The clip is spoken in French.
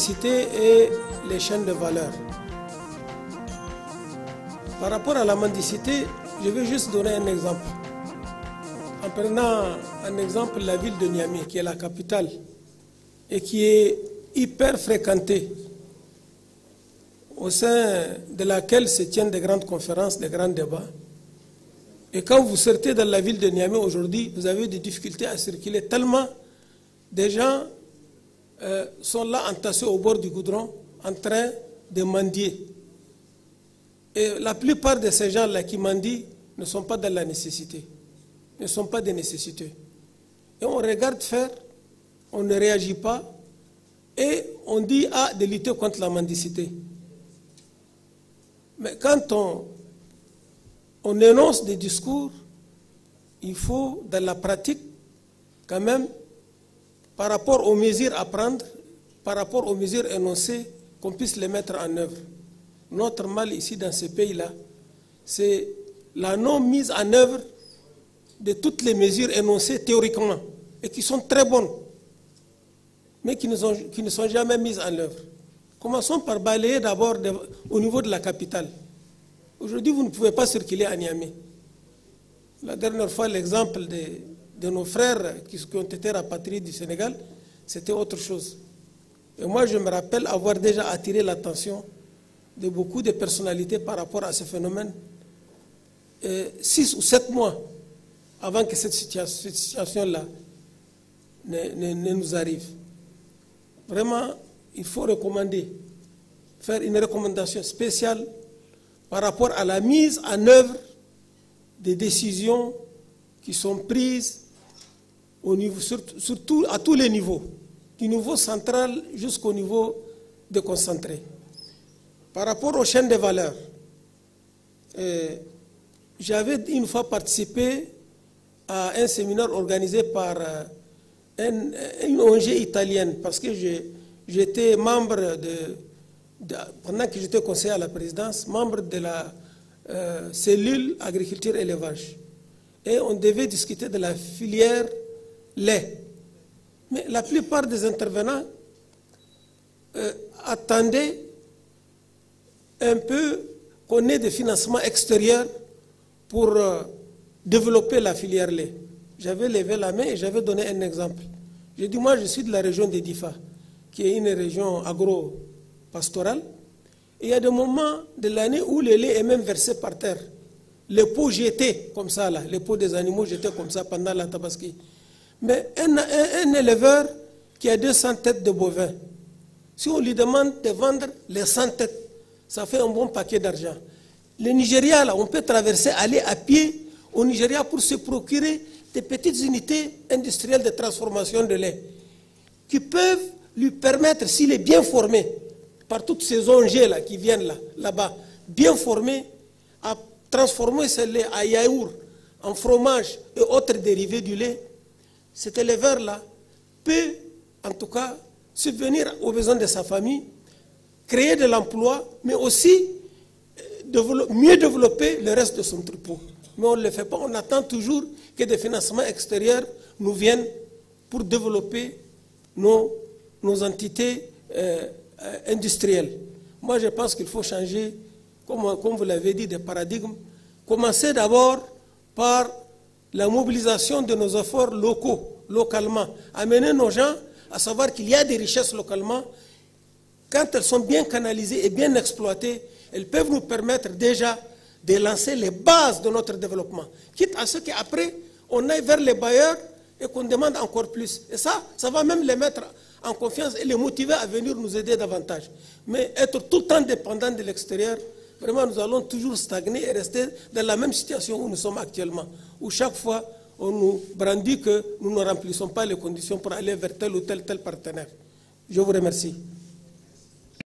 Et les chaînes de valeur. Par rapport à la mendicité, je vais juste donner un exemple. En prenant un exemple, la ville de Niamey, qui est la capitale et qui est hyper fréquentée, au sein de laquelle se tiennent des grandes conférences, des grands débats. Et quand vous sortez dans la ville de Niamey aujourd'hui, vous avez des difficultés à circuler tellement des gens sont là entassés au bord du goudron en train de mendier. Et la plupart de ces gens-là qui mendient ne sont pas dans la nécessité, ne sont pas des nécessités. Et on regarde faire, on ne réagit pas et on dit de lutter contre la mendicité. Mais quand on énonce des discours, il faut dans la pratique quand même, par rapport aux mesures à prendre, par rapport aux mesures énoncées, qu'on puisse les mettre en œuvre. Notre mal ici dans ce pays-là, c'est la non-mise en œuvre de toutes les mesures énoncées théoriquement et qui sont très bonnes, mais qui ne sont jamais mises en œuvre. Commençons par balayer d'abord au niveau de la capitale. Aujourd'hui, vous ne pouvez pas circuler à Niamey. La dernière fois, l'exemple de nos frères qui ont été rapatriés du Sénégal, c'était autre chose. Et moi, je me rappelle avoir déjà attiré l'attention de beaucoup de personnalités par rapport à ce phénomène 6 ou 7 mois avant que cette situation-là ne nous arrive. Vraiment, il faut faire une recommandation spéciale par rapport à la mise en œuvre des décisions qui sont prises au niveau, surtout à tous les niveaux, du niveau central jusqu'au niveau déconcentré. Par rapport aux chaînes de valeur, j'avais une fois participé à un séminaire organisé par une ONG italienne, parce que j'étais membre pendant que j'étais conseiller à la présidence, membre de la cellule agriculture-élevage. Et on devait discuter de la filière lait. Mais la plupart des intervenants attendaient un peu qu'on ait des financements extérieurs pour développer la filière lait. J'avais levé la main et j'avais donné un exemple. J'ai dit, moi je suis de la région de Difa, qui est une région agro-pastorale. Et il y a des moments de l'année où le lait est même versé par terre. Les pots jetés comme ça, là, les pots des animaux jetés comme ça pendant la tabaski. Mais un éleveur qui a 200 têtes de bovins, si on lui demande de vendre les 100 têtes, ça fait un bon paquet d'argent. Le Nigeria, là, on peut traverser, aller à pied au Nigeria pour se procurer des petites unités industrielles de transformation de lait qui peuvent lui permettre, s'il est bien formé, par toutes ces ONG-là qui viennent là-bas, bien formés, à transformer ce lait en yaourt, en fromage et autres dérivés du lait. Cet éleveur-là peut, en tout cas, subvenir aux besoins de sa famille, créer de l'emploi, mais aussi mieux développer le reste de son troupeau. Mais on ne le fait pas, on attend toujours que des financements extérieurs nous viennent pour développer nos entités industrielles. Moi, je pense qu'il faut changer, comme vous l'avez dit, de paradigme. Commencer d'abord par la mobilisation de nos efforts localement. Amener nos gens à savoir qu'il y a des richesses localement. Quand elles sont bien canalisées et bien exploitées, elles peuvent nous permettre déjà de lancer les bases de notre développement. Quitte à ce qu'après, on aille vers les bailleurs et qu'on demande encore plus. Et ça va même les mettre en confiance et les motiver à venir nous aider davantage. Mais être tout le temps dépendant de l'extérieur, vraiment nous allons toujours stagner et rester dans la même situation où nous sommes actuellement. Où chaque fois, on nous brandit que nous ne remplissons pas les conditions pour aller vers tel ou tel partenaire. Je vous remercie.